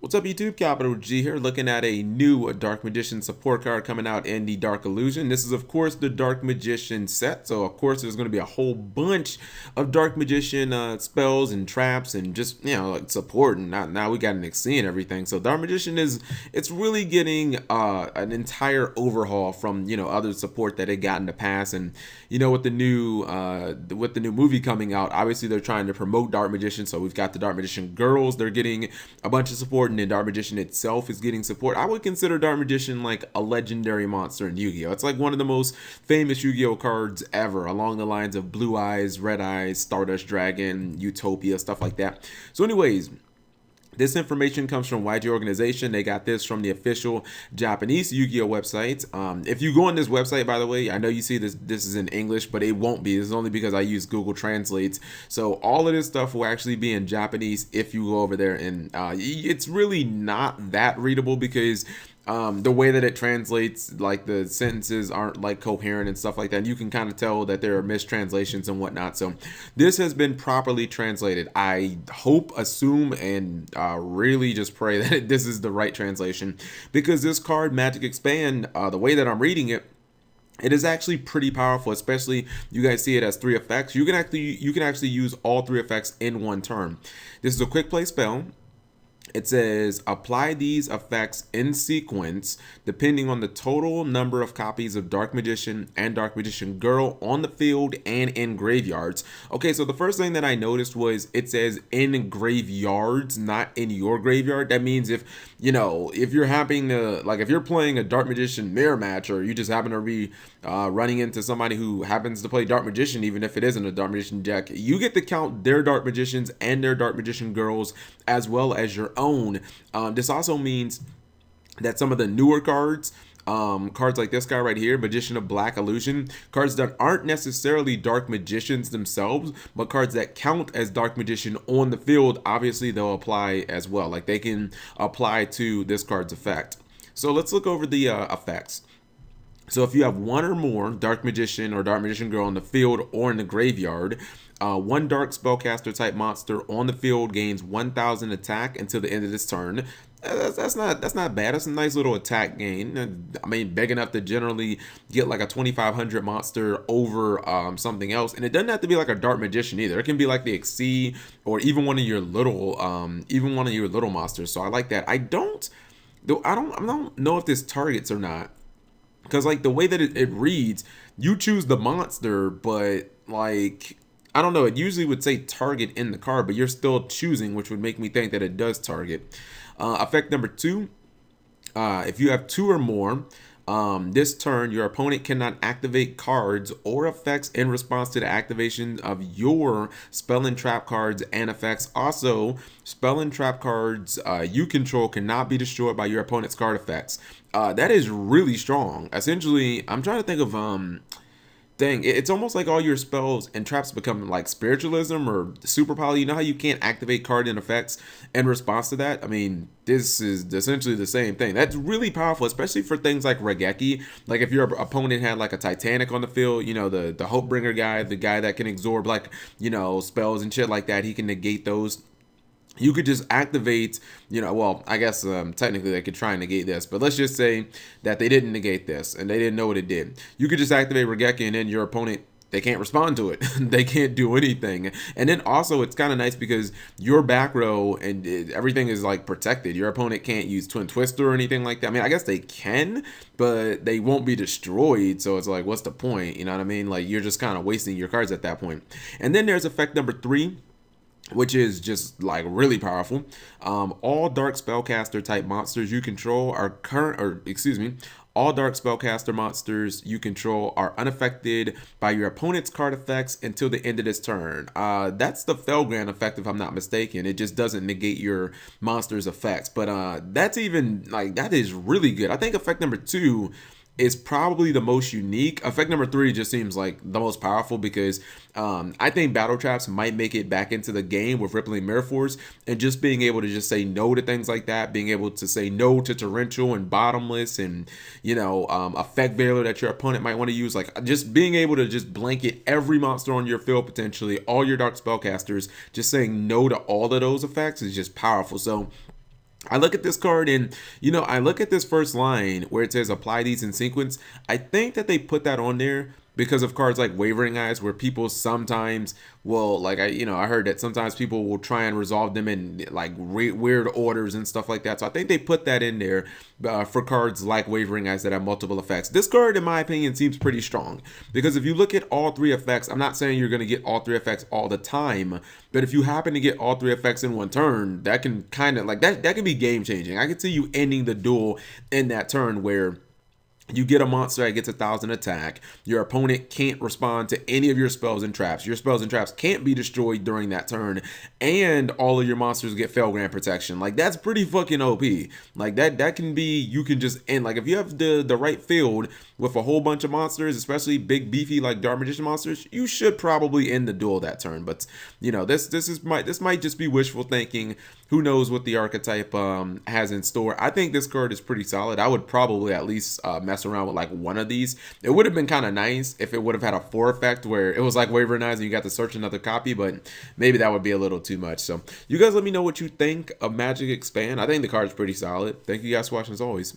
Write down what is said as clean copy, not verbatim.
What's up YouTube, Capital G here, looking at a new Dark Magician support card coming out in the Dark Illusion. This is of course the Dark Magician set, so of course there's going to be a whole bunch of Dark Magician spells and traps and just, like support, and now we got an XC and everything. So Dark Magician it's really getting an entire overhaul from, other support that it got in the past. And with the new movie coming out, obviously they're trying to promote Dark Magician, so we've got the Dark Magician girls, they're getting a bunch of support, and then Dark Magician itself is getting support. I would consider Dark Magician like a legendary monster in Yu-Gi-Oh! It's like one of the most famous Yu-Gi-Oh! Cards ever, along the lines of Blue Eyes, Red Eyes, Stardust Dragon, Utopia, stuff like that. So anyways, this information comes from YG Organization. They got this from the official Japanese Yu-Gi-Oh website. If you go on this website, by the way, I know you see this is in English, but it won't be. This is only because I use Google Translates. So all of this stuff will actually be in Japanese if you go over there. And it's really not that readable because the way that it translates, like the sentences aren't like coherent and stuff like that. And you can kind of tell that there are mistranslations and whatnot. So this has been properly translated. I hope, assume, and really just pray that this is the right translation, because this card, Magic Expand, the way that I'm reading it, it is actually pretty powerful. Especially, you guys see it as 3 effects. You can actually use all 3 effects in one turn. This is a quick play spell. It says apply these effects in sequence depending on the total number of copies of Dark Magician and Dark Magician Girl on the field and in graveyards. Okay, so the first thing that I noticed was it says in graveyards, not in your graveyard. That means if you're having if you're playing a Dark Magician mirror match, or you just happen to be running into somebody who happens to play Dark Magician, even if it isn't a Dark Magician deck, you get to count their Dark Magicians and their Dark Magician Girls as well as your own. This also means that some of the newer cards, cards like this guy right here, Magician of Black Illusion, cards that aren't necessarily Dark Magicians themselves, but cards that count as Dark Magician on the field, obviously they'll apply as well. Like, they can apply to this card's effect. So let's look over the effects. So if you have one or more Dark Magician or Dark Magician Girl on the field or in the graveyard, one Dark Spellcaster type monster on the field gains 1,000 attack until the end of this turn. That's not bad. That's a nice little attack gain. I mean, big enough to generally get like a 2,500 monster over something else. And it doesn't have to be like a Dark Magician either. It can be like the XC or even one of your little monsters. So I like that. I don't know if this targets or not, because like the way that it reads, you choose the monster, but like, I don't know, it usually would say target in the card, but you're still choosing, which would make me think that it does target. Effect number 2, if you have 2 or more, this turn your opponent cannot activate cards or effects in response to the activation of your spell and trap cards and effects. Also, spell and trap cards you control cannot be destroyed by your opponent's card effects. That is really strong. Essentially, I'm trying to think of it's almost like all your spells and traps become like spiritualism or super poly. You know how you can't activate card and effects in response to that? I mean, this is essentially the same thing. That's really powerful, especially for things like Regeki. Like if your opponent had like a Titanic on the field, the Hopebringer guy, the guy that can absorb like, spells and shit like that, he can negate those. You could just activate, well, I guess technically they could try and negate this, but let's just say that they didn't negate this and they didn't know what it did. You could just activate Regeki, and then your opponent, they can't respond to it. They can't do anything. And then also it's kind of nice because your back row and everything is like protected. Your opponent can't use Twin Twister or anything like that. I mean, I guess they can, but they won't be destroyed. So it's like, what's the point? You know what I mean? Like, you're just kind of wasting your cards at that point. And then there's effect number 3, which is just like really powerful. All Dark Spellcaster type monsters you control are all Dark Spellcaster monsters you control are unaffected by your opponent's card effects until the end of this turn. That's the Felgrand effect, if I'm not mistaken. It just doesn't negate your monster's effects, but that's even like, that is really good. I think effect number 2 is probably the most unique. Effect number 3 just seems like the most powerful because I think Battle Traps might make it back into the game with Rippling Mirror Force, and just being able to just say no to things like that, being able to say no to Torrential and Bottomless and, Effect Veiler that your opponent might want to use. Like, just being able to just blanket every monster on your field, potentially, all your Dark Spellcasters, just saying no to all of those effects is just powerful. So I look at this card and, I look at this first line where it says apply these in sequence. I think that they put that on there because of cards like Wavering Eyes, where people sometimes will, like, I heard that sometimes people will try and resolve them in like weird orders and stuff like that. So I think they put that in there for cards like Wavering Eyes that have multiple effects. This card, in my opinion, seems pretty strong because if you look at all three effects, I'm not saying you're going to get all three effects all the time, but if you happen to get all three effects in one turn, that can kind of like that can be game changing. I can see you ending the duel in that turn where you get a monster that gets 1,000 attack. Your opponent can't respond to any of your spells and traps. Your spells and traps can't be destroyed during that turn, and all of your monsters get Felgrand protection. Like, that's pretty fucking OP. Like, that can be, you can just end. Like, if you have the right field with a whole bunch of monsters, especially big beefy like Dark Magician monsters, you should probably end the duel that turn. But this might just be wishful thinking. Who knows what the archetype has in store? I think this card is pretty solid. I would probably at least mess around with like one of these. It would have been kind of nice if it would have had a 4 effect where it was like Wavering Eyes and you got to search another copy, but maybe that would be a little too much. So you guys let me know what you think of Magic Expand. I think the card is pretty solid. Thank you guys for watching as always.